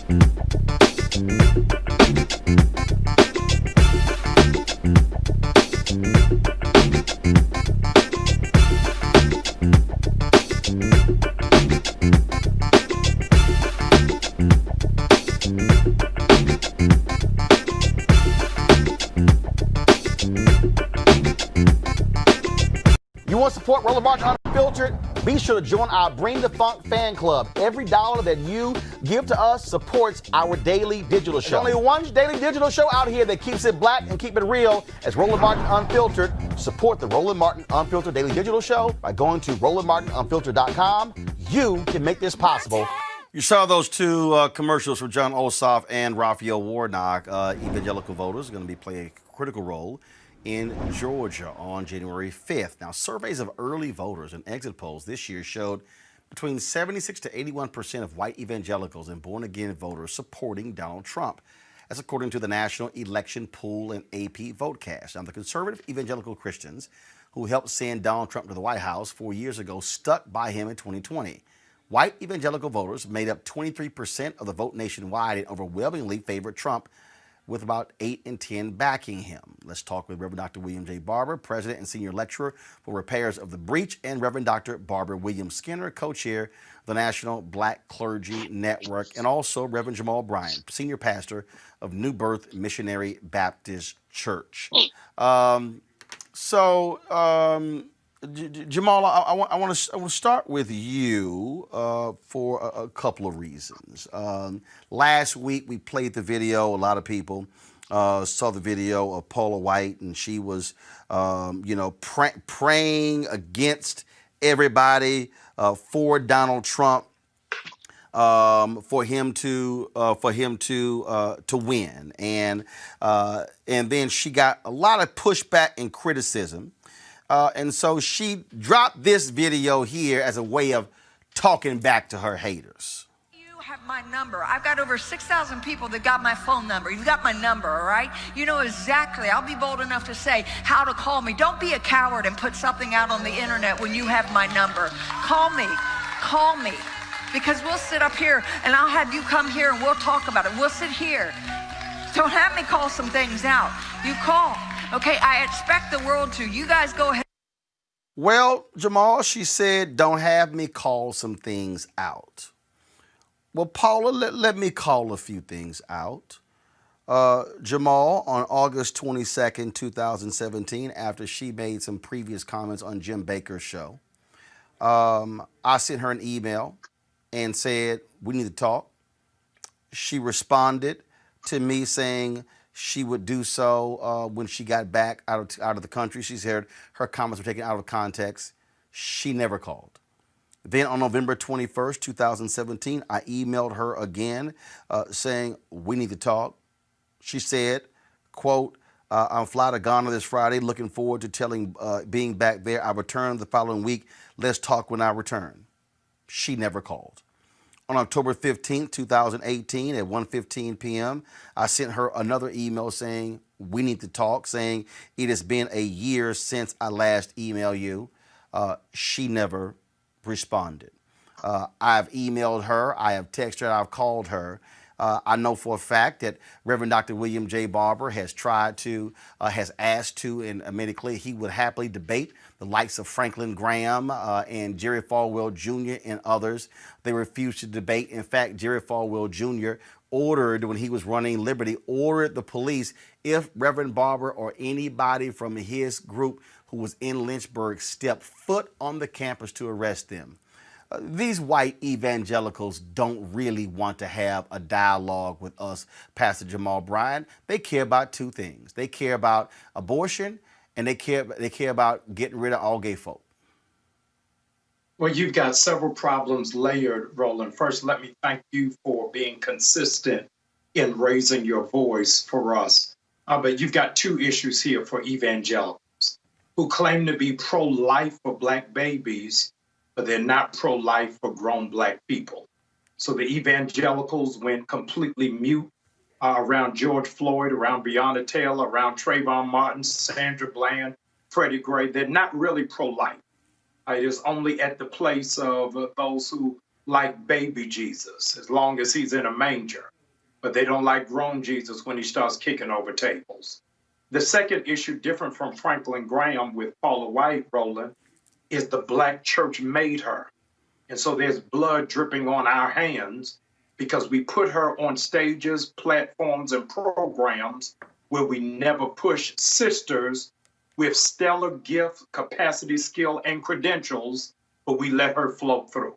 You want to support Roland Martin Unfiltered? Be sure to join our Bring the Funk fan club. Every dollar that you give to us supports our daily digital show. There's only one daily digital show out here that keeps it black and keep it real. As Roland Martin Unfiltered. Support the Roland Martin Unfiltered daily digital show by going to RolandMartinUnfiltered.com. You can make this possible. You saw those two commercials from John Ossoff and Raphael Warnock. Evangelical voters are going to be playing a critical role in Georgia on January 5th. Now, surveys of early voters and exit polls this year showed between 76 to 81% of white evangelicals and born-again voters supporting Donald Trump. That's according to the National Election Poll and AP Votecast. Now, the conservative evangelical Christians who helped send Donald Trump to the White House 4 years ago stuck by him in 2020. White evangelical voters made up 23% of the vote nationwide and overwhelmingly favored Trump, with about 8 in 10 backing him. Let's talk with Reverend Dr. William J. Barber, President and Senior Lecturer for Repairs of the Breach, and Reverend Dr. Barbara Williams Skinner, co-chair of the National Black Clergy Network, and also Reverend Jamal Bryant, Senior Pastor of New Birth Missionary Baptist Church. Jamal, I want to start with you for a couple of reasons. Last week we played the video. A lot of people saw the video of Paula White, and she was, praying against everybody for Donald Trump, for him to win, and then she got a lot of pushback and criticism. And so she dropped this video here as a way of talking back to her haters. You have my number. I've got over 6,000 people that got my phone number. You got my number, all right? You know exactly. I'll be bold enough to say how to call me. Don't be a coward and put something out on the internet when you have my number. Call me. Call me. Because we'll sit up here and I'll have you come here and we'll talk about it. We'll sit here. Don't have me call some things out. You call. Okay, I expect the world to. You guys go ahead. Well, Jamal, she said, don't have me call some things out. Well, Paula, let me call a few things out. Jamal, on August 22nd, 2017, after she made some previous comments on Jim Bakker's show, I sent her an email and said, we need to talk. She responded to me saying she would do so when she got back out of the country. She said her comments were taken out of context. She never called. Then on November 21st, 2017, I emailed her again saying, we need to talk. She said, quote, I'm fly to Ghana this Friday, looking forward to being back there. I return the following week. Let's talk when I return. She never called. On October 15th, 2018, at 1:15 p.m., I sent her another email saying, we need to talk, saying it has been a year since I last emailed you. She never responded. I've emailed her, I have texted her, I've called her. I know for a fact that Reverend Dr. William J. Barber has asked to, and made it clear he would happily debate the likes of Franklin Graham and Jerry Falwell Jr. and others. They refused to debate. In fact, Jerry Falwell Jr. ordered, when he was running Liberty, ordered the police, if Reverend Barber or anybody from his group who was in Lynchburg stepped foot on the campus, to arrest them. These white evangelicals don't really want to have a dialogue with us, Pastor Jamal Bryant. They care about two things. They care about abortion, and they care about getting rid of all gay folk. Well, you've got several problems layered, Roland. First, let me thank you for being consistent in raising your voice for us. But you've got two issues here for evangelicals who claim to be pro-life for Black babies, but they're not pro-life for grown Black people. So the evangelicals went completely mute around George Floyd, around Breonna Taylor, around Trayvon Martin, Sandra Bland, Freddie Gray. They're not really pro-life. It is only at the place of those who like baby Jesus, as long as he's in a manger. but they don't like grown Jesus when he starts kicking over tables. The second issue, different from Franklin Graham with Paula White, Roland, is the black church made her. And so there's blood dripping on our hands because we put her on stages, platforms, and programs where we never push sisters with stellar gift, capacity, skill, and credentials, but we let her float through.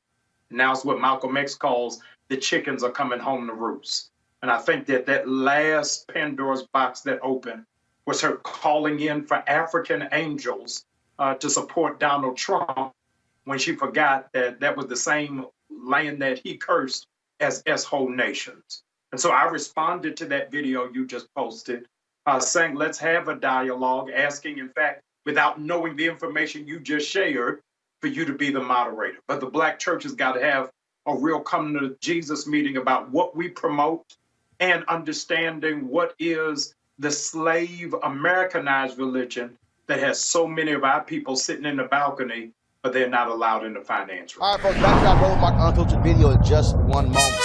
Now it's what Malcolm X calls the chickens are coming home to roost. And I think that that last Pandora's box that opened was her calling in for African angels to support Donald Trump when she forgot that that was the same land that he cursed as whole nations. And so I responded to that video you just posted, saying, let's have a dialogue, asking, in fact, without knowing the information you just shared, for you to be the moderator. But the black church has got to have a real coming to Jesus meeting about what we promote and understanding what is the slave Americanized religion that has so many of our people sitting in the balcony, but they're not allowed in the finance room. All right, folks, back to our Roland Martin Unfiltered video in just one moment.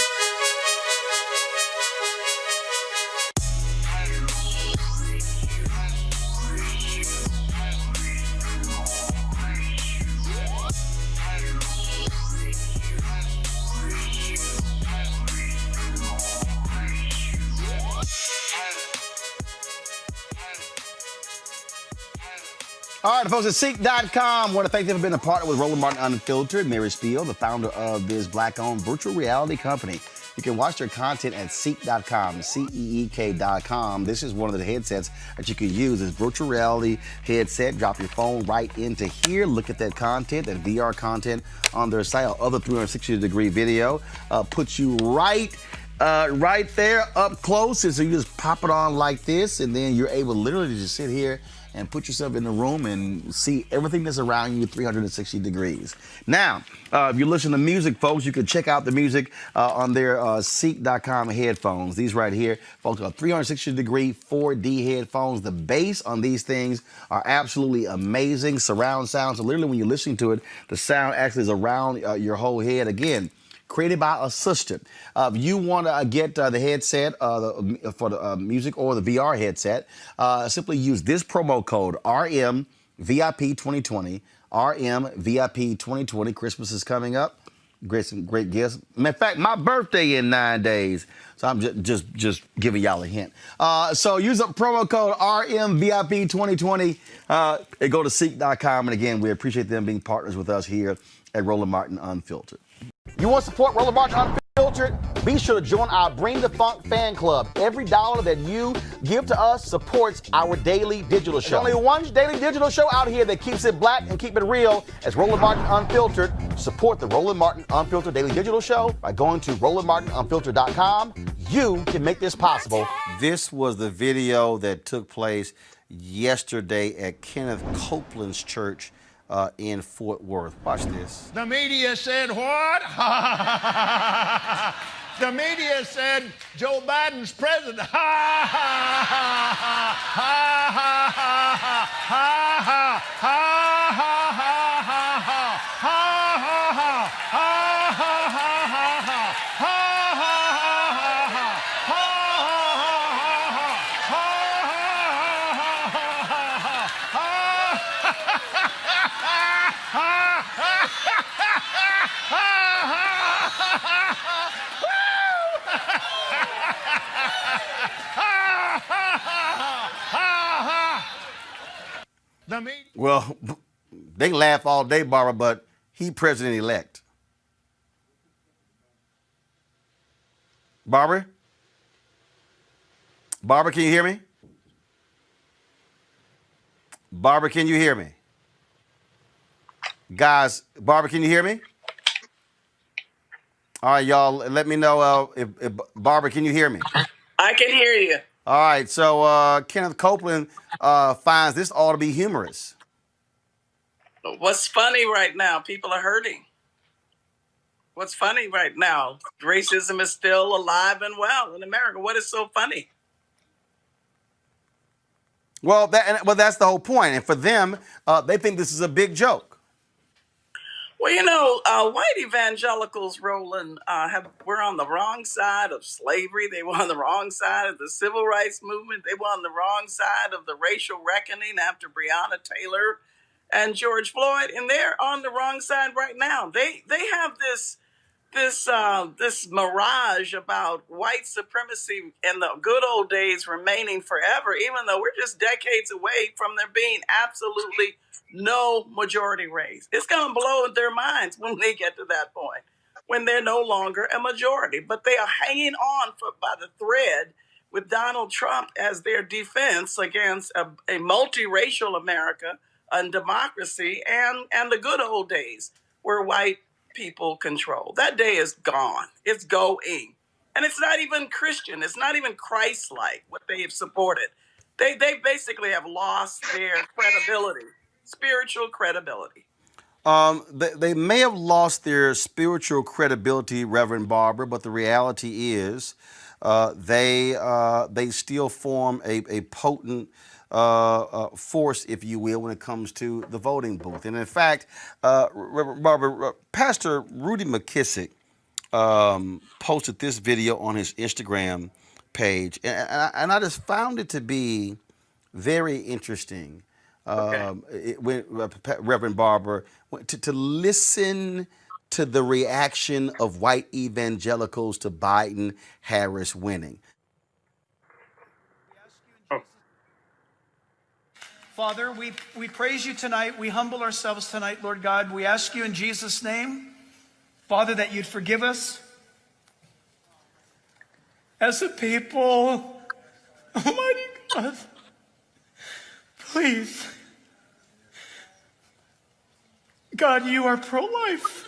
All right, folks, at Seek.com, I want to thank them for being a partner with Roland Martin Unfiltered. Mary Spiel, the founder of this black-owned virtual reality company. You can watch their content at Seek.com, CEEK.com. This is one of the headsets that you can use. This virtual reality headset. Drop your phone right into here. Look at that content, that VR content on their site. Other 360-degree video puts you right there up close. And so you just pop it on like this, and then you're able literally to just sit here and put yourself in the room and see everything that's around you 360 degrees. Now, if you're listening to music, folks, you can check out the music on their Seek.com headphones. These right here, folks, are 360-degree 4D headphones. The bass on these things are absolutely amazing. Surround sound, so literally when you're listening to it, the sound actually is around your whole head. Again, created by a sister. If you want to get the headset for the music or the VR headset, simply use this promo code RMVIP2020. RMVIP2020. Christmas is coming up. Some great gifts. In fact, my birthday in 9 days. So I'm just giving y'all a hint. So use a promo code RMVIP2020 and go to Seek.com. And again, we appreciate them being partners with us here at Roland Martin Unfiltered. You want to support Roland Martin Unfiltered? Be sure to join our Bring the Funk fan club. Every dollar that you give to us supports our daily digital show. There's only one daily digital show out here that keeps it black and keep it real as Roland Martin Unfiltered. Support the Roland Martin Unfiltered daily digital show by going to RolandMartinUnfiltered.com. You can make this possible. This was the video that took place yesterday at Kenneth Copeland's church in Fort Worth. Watch this. The media said what? The media said Joe Biden's president. Well, they can laugh all day, Barbara, but he president-elect. Barbara? Barbara, can you hear me? Barbara, can you hear me? Guys, Barbara, can you hear me? All right, y'all, let me know if Barbara, can you hear me? I can hear you. All right, so Kenneth Copeland finds this ought to be humorous. What's funny right now? People are hurting. What's funny right now? Racism is still alive and well in America. What is so funny? Well, that's the whole point. And for them, they think this is a big joke. Well, white evangelicals, Roland, were on the wrong side of slavery. They were on the wrong side of the civil rights movement. They were on the wrong side of the racial reckoning after Breonna Taylor and George Floyd, and they're on the wrong side right now. They have this mirage about white supremacy and the good old days remaining forever, even though we're just decades away from there being absolutely no majority race. It's going to blow their minds when they get to that point, when they're no longer a majority. But they are hanging on by the thread with Donald Trump as their defense against a multiracial America and democracy and the good old days where white people control. That day is gone. It's going. And it's not even Christian. It's not even Christ-like what they have supported. They basically have lost their credibility, spiritual credibility. They may have lost their spiritual credibility, Reverend Barber, but the reality is they still form a potent force, if you will, when it comes to the voting booth. And in fact, Reverend Barber, Pastor Rudy McKissick posted this video on his Instagram page, and I just found it to be very interesting. Reverend Barber, to listen to the reaction of white evangelicals to Biden-Harris winning. Father, we praise you tonight. We humble ourselves tonight, Lord God. We ask you in Jesus' name, Father, that you'd forgive us as a people. Almighty God, please. God, you are pro-life.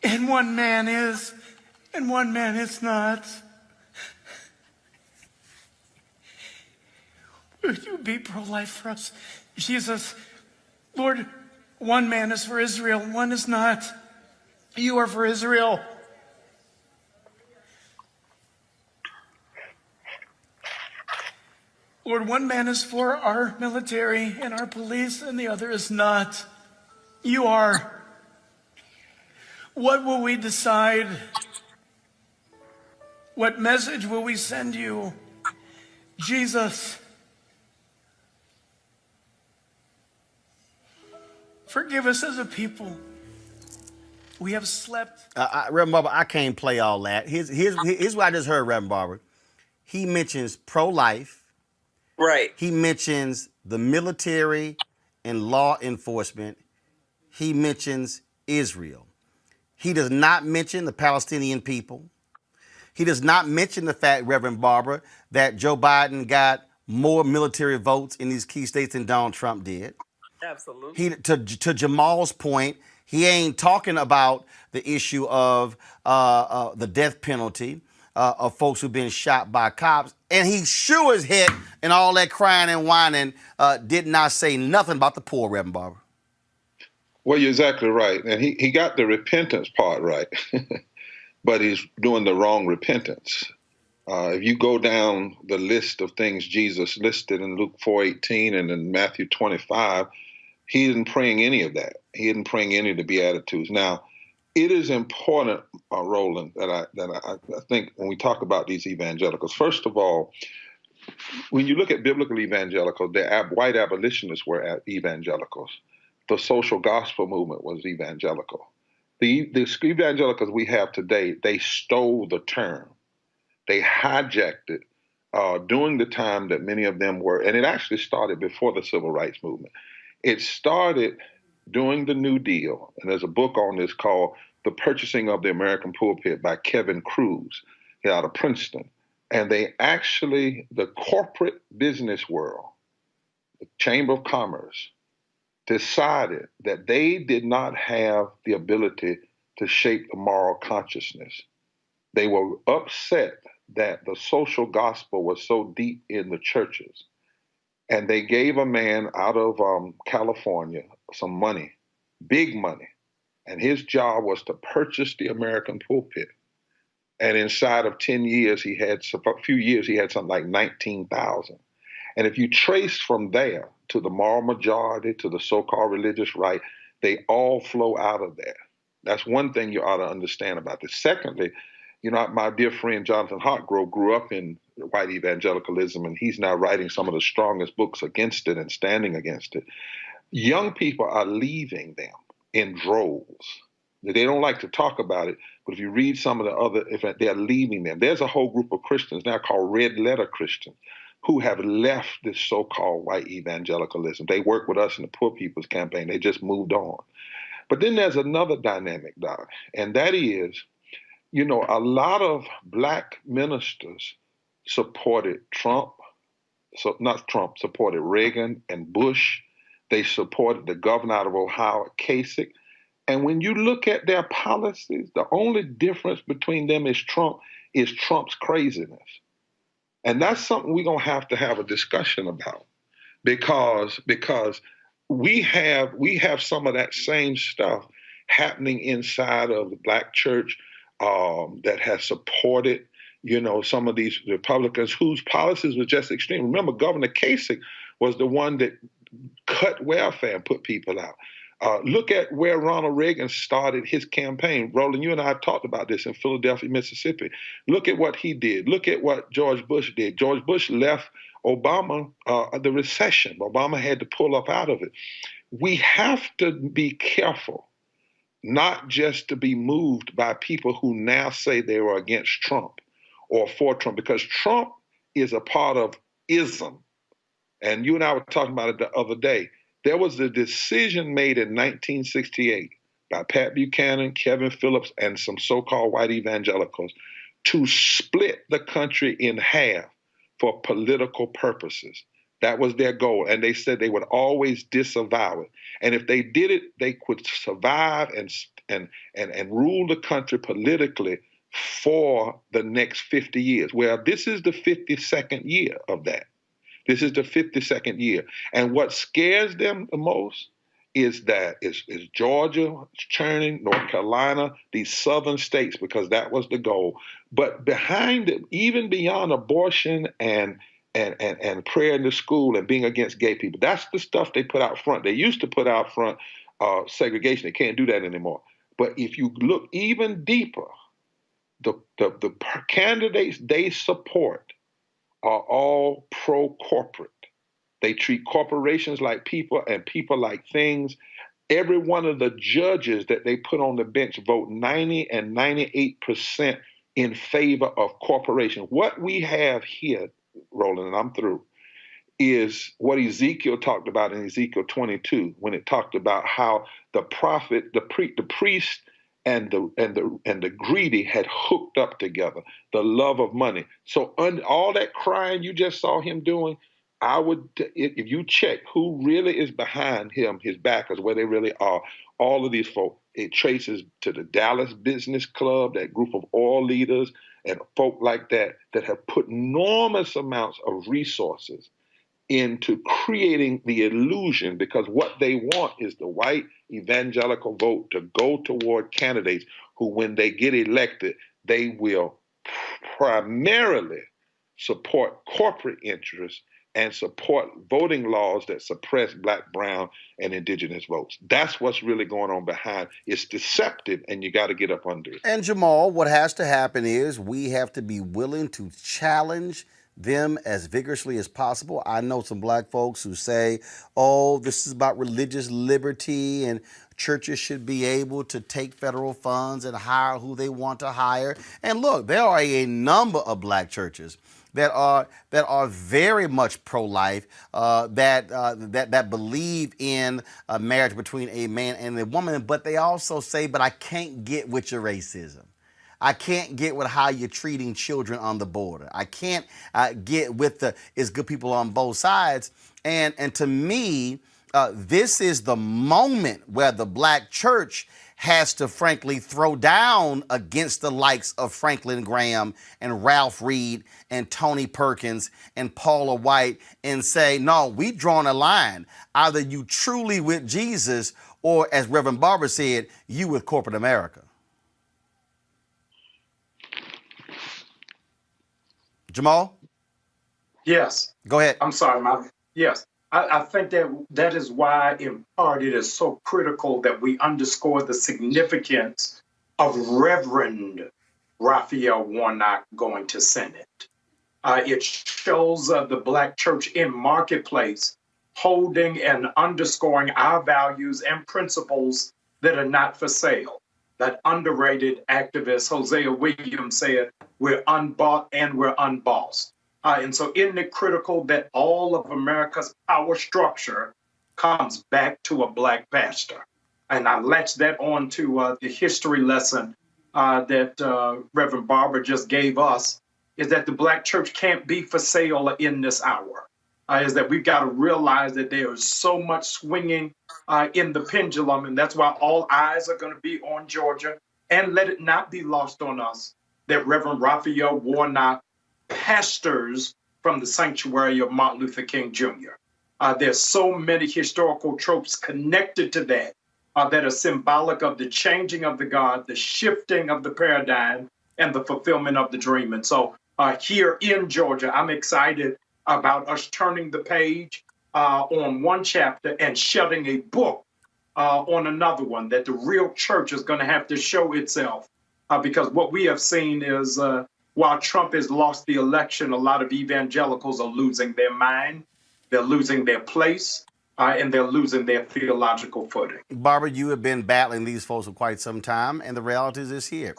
And one man is, and one man is not. Would you be pro-life for us? Jesus, Lord, one man is for Israel, one is not. You are for Israel. Lord, one man is for our military and our police, and the other is not. You are. What will we decide? What message will we send you? Jesus, forgive us as a people. We have slept. Reverend Barber, I can't play all that. Here's what I just heard, Reverend Barber. He mentions pro-life. Right. He mentions the military and law enforcement. He mentions Israel. He does not mention the Palestinian people. He does not mention the fact, Reverend Barber, that Joe Biden got more military votes in these key states than Donald Trump did. Absolutely. To Jamal's point, he ain't talking about the issue of the death penalty of folks who've been shot by cops. And he sure as heck, and all that crying and whining, did not say nothing about the poor, Reverend Barber. Well, you're exactly right. And he got the repentance part right, but he's doing the wrong repentance. If you go down the list of things Jesus listed in Luke 4:18 and in Matthew 25, he isn't praying any of that. He isn't praying any of the Beatitudes. Now, it is important, Roland, that I think when we talk about these evangelicals, first of all, when you look at biblical evangelicals, the white abolitionists were evangelicals. The social gospel movement was evangelical. The evangelicals we have today, they stole the term. They hijacked it during the time that many of them were, and it actually started before the civil rights movement. It started during the New Deal, and there's a book on this called The Purchasing of the American Pulpit by Kevin Cruz out of Princeton. And the corporate business world, the Chamber of Commerce, decided that they did not have the ability to shape the moral consciousness. They were upset that the social gospel was so deep in the churches. And they gave a man out of California some money, big money. And his job was to purchase the American pulpit. And inside of 10 years, he had something like 19,000. And if you trace from there to the moral majority, to the so-called religious right, they all flow out of that. That's one thing you ought to understand about this. Secondly, my dear friend Jonathan Hartgrove grew up in white evangelicalism, and he's now writing some of the strongest books against it and standing against it. Young people are leaving them in droves. They don't like to talk about it, but if you read some of the other events, they're leaving them. There's a whole group of Christians now called red letter Christians who have left this so-called white evangelicalism. They work with us in the Poor People's Campaign. They just moved on. But then there's another dynamic, Doc, and that is, a lot of black ministers supported Trump, supported Reagan and Bush. They supported the governor out of Ohio, Kasich. And when you look at their policies, the only difference between them is Trump's craziness. And that's something we're going to have a discussion about because we have some of that same stuff happening inside of the black church that has supported, some of these Republicans whose policies were just extreme. Remember, Governor Kasich was the one that cut welfare and put people out. Look at where Ronald Reagan started his campaign. Roland, you and I have talked about this in Philadelphia, Mississippi. Look at what he did. Look at what George Bush did. George Bush left Obama the recession. Obama had to pull up out of it. We have to be careful not just to be moved by people who now say they were against Trump or for Trump, because Trump is a part of ism. And you and I were talking about it the other day. There was a decision made in 1968 by Pat Buchanan, Kevin Phillips, and some so-called white evangelicals to split the country in half for political purposes. That was their goal. And they said they would always disavow it. And if they did it, they could survive and rule the country politically for the next 50 years. Well, this is the 52nd year of that. This is the 52nd year. And what scares them the most is that is Georgia churning, North Carolina, these southern states, because that was the goal. But behind it, even beyond abortion and prayer in the school and being against gay people, that's the stuff they put out front. They used to put out front segregation. They can't do that anymore. But if you look even deeper, the candidates they support are all pro-corporate. They treat corporations like people and people like things. Every one of the judges that they put on the bench vote 90 and 98% in favor of corporation. What we have here, Roland, and I'm through, is what Ezekiel talked about in Ezekiel 22, when it talked about how the prophet, the priest, and the greedy had hooked up together, the love of money. So all that crying you just saw him doing, if you check who really is behind him, his backers, where they really are, all of these folk, it traces to the Dallas Business Club, that group of oil leaders and folk like that have put enormous amounts of resources into creating the illusion, because what they want is the white evangelical vote to go toward candidates who, when they get elected, they will primarily support corporate interests and support voting laws that suppress Black, brown, and indigenous votes. That's what's really going on behind. It's deceptive, and you got to get up under it. And Jamal, what has to happen is we have to be willing to challenge them as vigorously as possible. I know some black folks who say, oh, this is about religious liberty and churches should be able to take federal funds and hire who they want to hire. And look, there are a number of black churches that are very much pro-life, that believe in a marriage between a man and a woman, but they also say, but I can't get with your racism. I can't get with how you're treating children on the border. I can't get with it's good people on both sides. And to me, this is the moment where the black church has to frankly throw down against the likes of Franklin Graham and Ralph Reed and Tony Perkins and Paula White and say, no, we've drawn a line. Either you truly with Jesus or, as Reverend Barber said, you with corporate America. Jamal? Yes. Go ahead. I'm sorry, yes. I think that is why, in part, it is so critical that we underscore the significance of Reverend Raphael Warnock going to Senate. It shows the Black church in marketplace holding and underscoring our values and principles that are not for sale. That underrated activist Hosea Williams said, we're unbought and we're unbossed. And so isn't it critical that all of America's power structure comes back to a Black pastor? And I latched that on to the history lesson that Reverend Barber just gave us, is that the Black church can't be for sale in this hour. Is that we've got to realize that there is so much swinging in the pendulum, and that's why all eyes are going to be on Georgia. And let it not be lost on us that Reverend Raphael Warnock pastors from the sanctuary of Martin Luther King Jr. There's so many historical tropes connected to that that are symbolic of the changing of the guard, the shifting of the paradigm, and the fulfillment of the dream. And so here in Georgia, I'm excited about us turning the page on one chapter and shutting a book on another one, that the real church is going to have to show itself. Because what we have seen is while Trump has lost the election, a lot of evangelicals are losing their mind, they're losing their place, and they're losing their theological footing. Barbara, you have been battling these folks for quite some time, and the reality is here.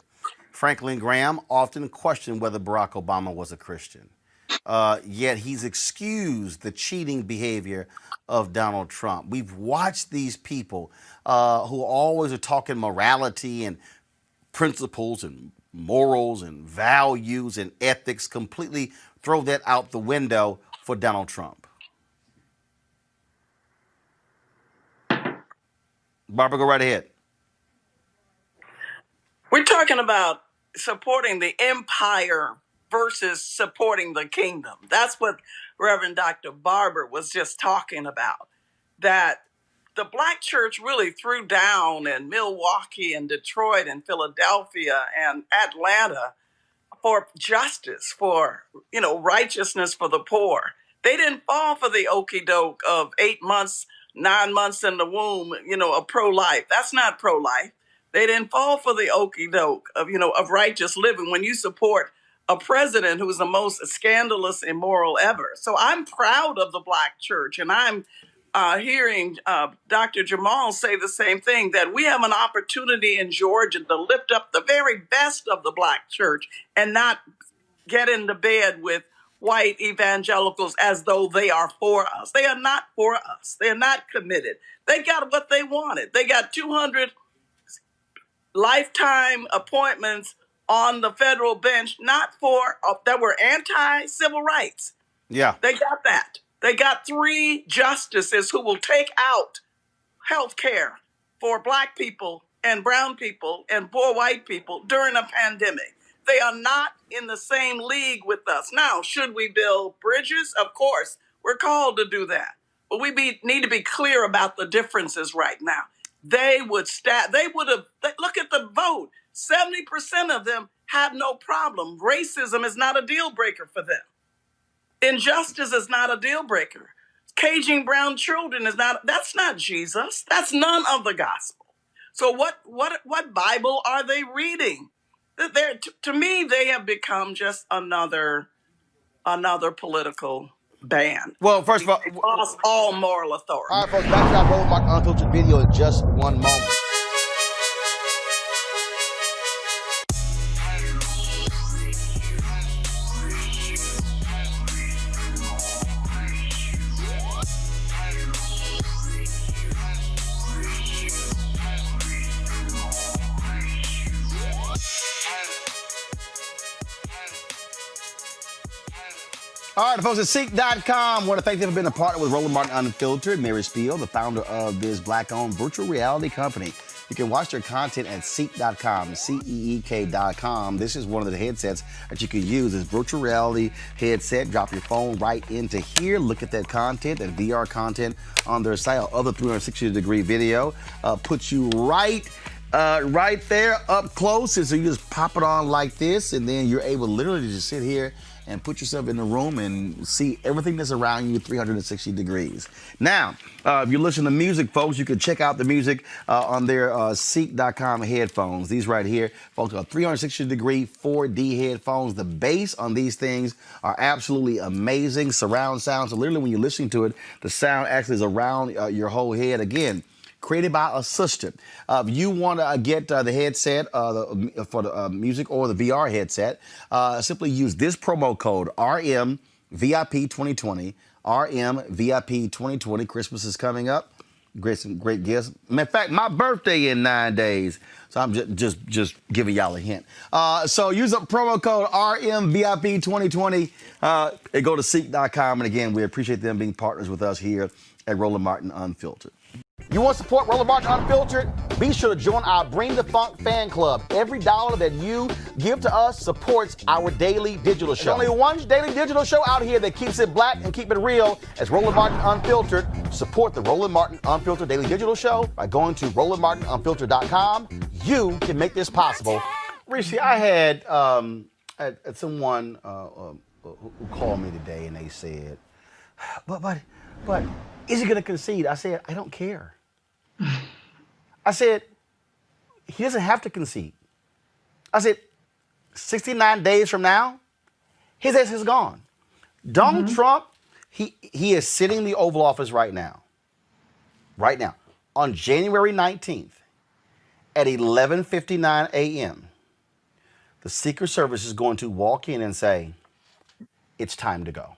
Franklin Graham often questioned whether Barack Obama was a Christian. Yet he's excused the cheating behavior of Donald Trump. We've watched these people who always are talking morality and principles and morals and values and ethics completely throw that out the window for Donald Trump. Barbara, go right ahead. We're talking about supporting the empire versus supporting the kingdom. That's what Reverend Dr. Barber was just talking about. That the Black church really threw down in Milwaukee and Detroit and Philadelphia and Atlanta for justice, for, righteousness for the poor. They didn't fall for the okey doke of 8 months, 9 months in the womb, of pro-life. That's not pro-life. They didn't fall for the okey doke of righteous living when you support a president who's the most scandalous, immoral ever. So I'm proud of the Black church, and I'm hearing Dr. Jamal say the same thing, that we have an opportunity in Georgia to lift up the very best of the Black church and not get into bed with white evangelicals as though they are for us. They are not for us. They are not committed. They got what they wanted. They got 200 lifetime appointments on the federal bench, not for that were anti-civil rights. Yeah. They got that. They got 3 justices who will take out health care for Black people and brown people and poor white people during a pandemic. They are not in the same league with us. Now, should we build bridges? Of course, we're called to do that. But we need to be clear about the differences right now. They would look at the vote. 70% of them have no problem. Racism is not a deal breaker for them. Injustice is not a deal breaker. Caging brown children that's not Jesus. That's none of the gospel. So what Bible are they reading? To me, they have become just another political band. Well, first of all, they lost all moral authority. All right, folks, back to our Road Mark Unfiltered video in just one moment. All right, folks, at Seek.com, I want to thank them for being a partner with Roland Martin Unfiltered. Mary Spiel, the founder of this Black-owned virtual reality company. You can watch their content at Seek.com, CEEK.com. This is one of the headsets that you can use. This virtual reality headset. Drop your phone right into here. Look at that content, that VR content on their site. Other 360-degree video puts you right Right there up close, and so you just pop it on like this, and then you're able literally to just sit here and put yourself in the room and see everything that's around you 360 degrees. Now, if you listen to music, folks, you can check out the music on their Seek.com headphones. These right here, folks, are 360 degree 4D headphones. The bass on these things are absolutely amazing. Surround sound. So literally when you're listening to it, the sound actually is around your whole head. Again, created by a sister. If you want to get the headset for the music or the VR headset, simply use this promo code RMVIP2020. RMVIP2020. Christmas is coming up. Some great gifts. In fact, my birthday in 9 days. So I'm just giving y'all a hint. So use a promo code RMVIP2020 and go to Seek.com. And again, we appreciate them being partners with us here at Roland Martin Unfiltered. You want to support Roland Martin Unfiltered? Be sure to join our Bring the Funk fan club. Every dollar that you give to us supports our daily digital show. There's only one daily digital show out here that keeps it black and keep it real as Roland Martin Unfiltered. Support the Roland Martin Unfiltered daily digital show by going to RolandMartinUnfiltered.com. You can make this possible. Rishi, I had someone who called me today and they said, but is he going to concede? I said, I don't care. I said, he doesn't have to concede. I said, 69 days from now, his ass is gone. Donald Trump, he is sitting in the Oval Office right now, on January 19th at 11:59 a.m., the Secret Service is going to walk in and say, it's time to go.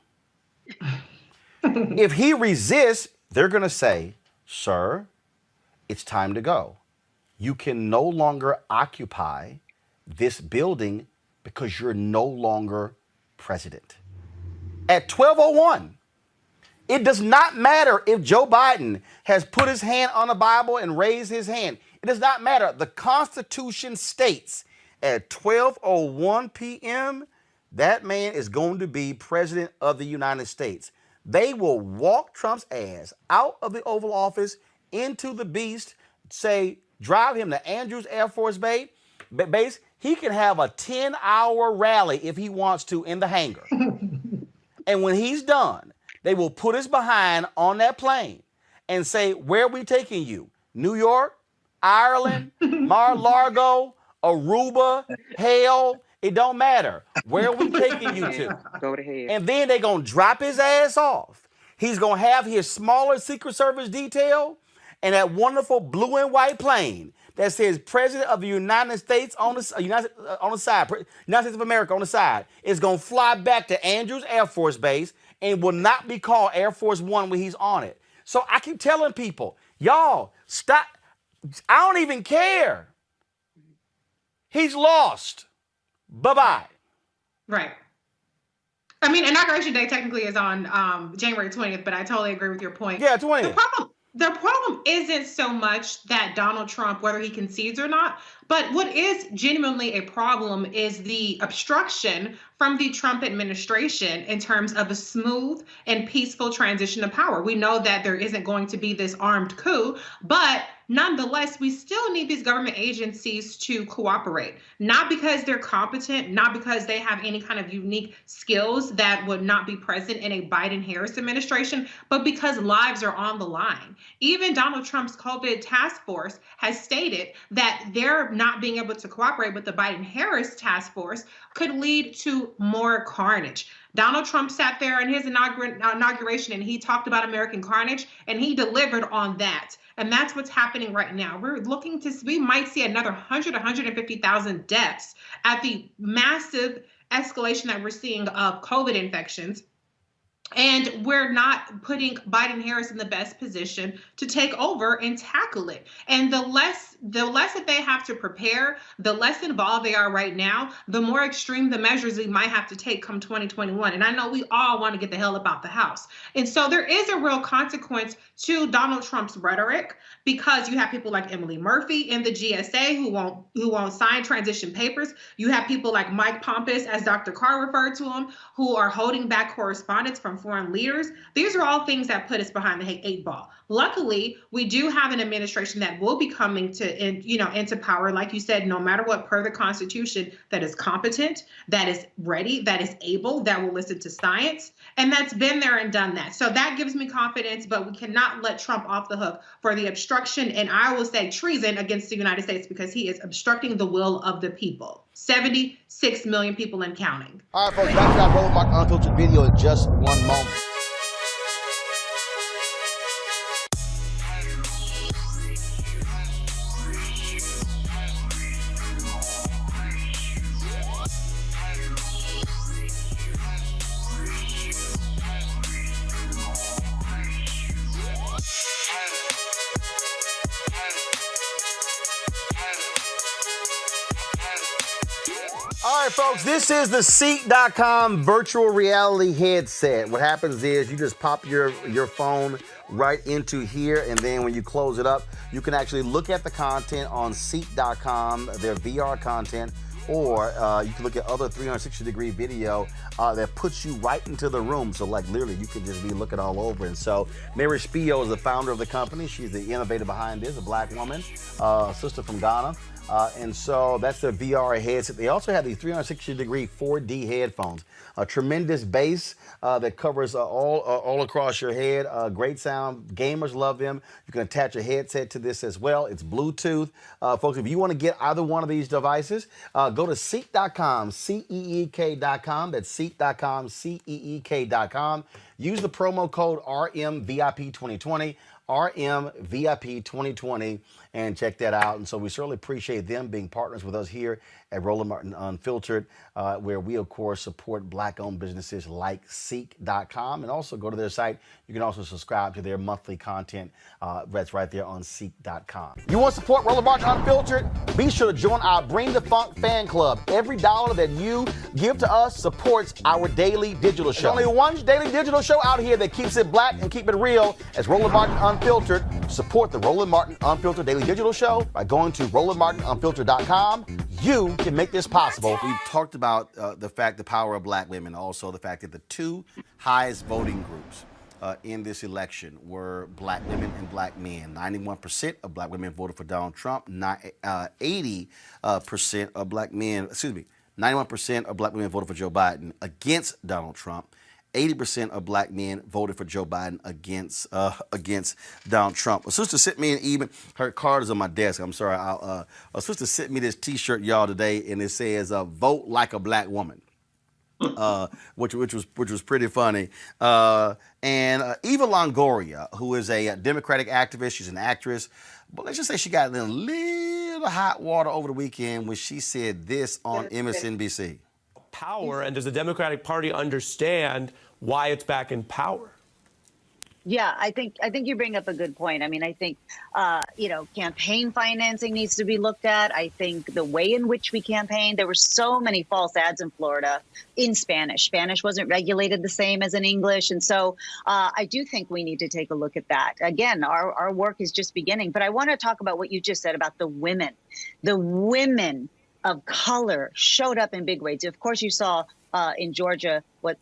If he resists, they're going to say, sir, it's time to go. You can no longer occupy this building because you're no longer president. At 12:01, it does not matter if Joe Biden has put his hand on the Bible and raised his hand. It does not matter. The Constitution states at 12:01 p.m., that man is going to be president of the United States. They will walk Trump's ass out of the Oval Office into the beast, say, drive him to Andrews Air Force Base. He can have a 10-hour rally if he wants to in the hangar. And when he's done, they will put his behind on that plane and say, where are we taking you? New York, Ireland, Mar-a-Lago, Aruba, hell, it don't matter. Where are we taking you to? Go to hell. And then they're going to drop his ass off. He's going to have his smaller Secret Service detail and that wonderful blue and white plane that says President of the United States on the side, United States of America on the side, is going to fly back to Andrews Air Force Base and will not be called Air Force One when he's on it. So I keep telling people, y'all, stop. I don't even care. He's lost. Bye-bye. Right. I mean, Inauguration Day technically is on January 20th, but I totally agree with your point. Yeah, 20th. The problem isn't so much that Donald Trump, whether he concedes or not, but what is genuinely a problem is the obstruction from the Trump administration in terms of a smooth and peaceful transition of power. We know that there isn't going to be this armed coup, but nonetheless, we still need these government agencies to cooperate, not because they're competent, not because they have any kind of unique skills that would not be present in a Biden-Harris administration, but because lives are on the line. Even Donald Trump's COVID task force has stated that they're not being able to cooperate with the Biden-Harris task force could lead to more carnage. Donald Trump sat there in his inauguration and he talked about American carnage, and he delivered on that. And that's what's happening right now. We might see another 150,000 deaths at the massive escalation that we're seeing of COVID infections. And we're not putting Biden-Harris in the best position to take over and tackle it. And the less that they have to prepare, the less involved they are right now, the more extreme the measures we might have to take come 2021. And I know we all want to get the hell about the house. And so there is a real consequence to Donald Trump's rhetoric, because you have people like Emily Murphy in the GSA who won't sign transition papers. You have people like Mike Pompous, as Dr. Carr referred to him, who are holding back correspondence from foreign leaders. These are all things that put us behind the 8 ball. Luckily, we do have an administration that will be coming to into power, like you said, no matter what, per the Constitution, that is competent, that is ready, that is able, that will listen to science, and that's been there and done that. So that gives me confidence, but we cannot let Trump off the hook for the obstruction, and I will say treason against the United States, because he is obstructing the will of the people. 76 million people and counting. All right, folks, back to our Roland Martin Unfiltered video in just one moment. All right, folks, this is the Seat.com virtual reality headset. What happens is you just pop your phone right into here, and then when you close it up, you can actually look at the content on Seat.com, their VR content, or you can look at other 360-degree video that puts you right into the room. So, like, literally, you can just be looking all over. And so, Mary Spio is the founder of the company. She's the innovator behind this, a black woman, sister from Ghana. And so that's their VR headset. They also have these 360-degree 4D headphones. A tremendous bass that covers all across your head. Great sound. Gamers love them. You can attach a headset to this as well. It's Bluetooth. Folks, if you want to get either one of these devices, go to Seek.com, Seek.com. That's Seek.com, Seek.com. Use the promo code RMVIP2020. RMVIP 2020, and check that out. And so we certainly appreciate them being partners with us here at Roland Martin Unfiltered, where we, of course, support black-owned businesses like Seek.com. And also go to their site. You can also subscribe to their monthly content. That's right there on Seek.com. You want to support Roland Martin Unfiltered? Be sure to join our Bring the Funk fan club. Every dollar that you give to us supports our daily digital show. There's only one daily digital show out here that keeps it black and keep it real. As Roland Martin Unfiltered. Support the Roland Martin Unfiltered Daily Digital Show by going to RolandMartinUnfiltered.com. You can make this possible. We've talked about the power of black women, also the fact that the two highest voting groups in this election were black women and black men. 91% of black women voted for Donald Trump. 80% of black men, 91% of black women voted for Joe Biden against Donald Trump. 80% of black men voted for Joe Biden against Donald Trump. A sister sent me an email. Her card is on my desk. I'm sorry. A sister sent me this T-shirt, y'all, today, and it says "Vote like a black woman," which was pretty funny. And Eva Longoria, who is a Democratic activist, she's an actress. But let's just say she got in a little hot water over the weekend when she said this on MSNBC. Power, and does the Democratic Party understand why it's back in power? Yeah, I think you bring up a good point. I mean, I think, campaign financing needs to be looked at. I think the way in which we campaigned, there were so many false ads in Florida in Spanish. Spanish wasn't regulated the same as in English. And so I do think we need to take a look at that. Again, our work is just beginning. But I want to talk about what you just said about the women. The women of color showed up in big ways. Of course, you saw in Georgia what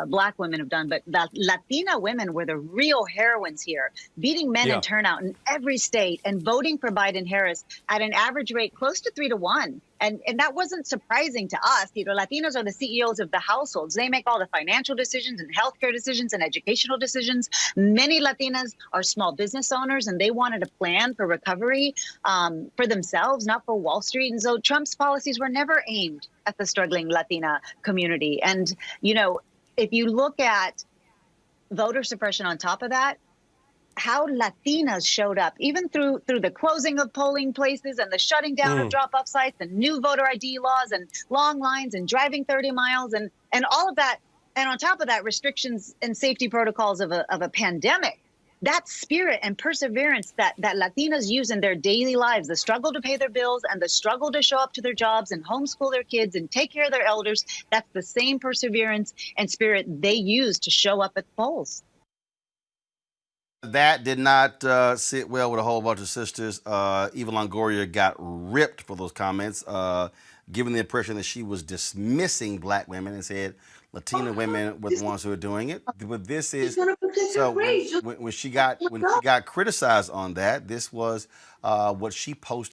black women have done, but the Latina women were the real heroines here, beating men in turnout in every state and voting for Biden-Harris at an average rate close to 3-1. And that wasn't surprising to us. Latinos are the CEOs of the households. They make all the financial decisions and healthcare decisions and educational decisions. Many Latinas are small business owners, and they wanted a plan for recovery for themselves, not for Wall Street. And so Trump's policies were never aimed at the struggling Latina community. And, if you look at voter suppression on top of that, how Latinas showed up, even through the closing of polling places and the shutting down of drop-off sites and new voter ID laws and long lines and driving 30 miles and all of that. And on top of that, restrictions and safety protocols of a pandemic. That spirit and perseverance that Latinas use in their daily lives, the struggle to pay their bills and the struggle to show up to their jobs and homeschool their kids and take care of their elders, that's the same perseverance and spirit they use to show up at the polls. That did not sit well with a whole bunch of sisters. Eva Longoria got ripped for those comments. giving the impression that she was dismissing black women and said Latina women were the ones who were doing it. But this is so when she got criticized on that, this was what she posted.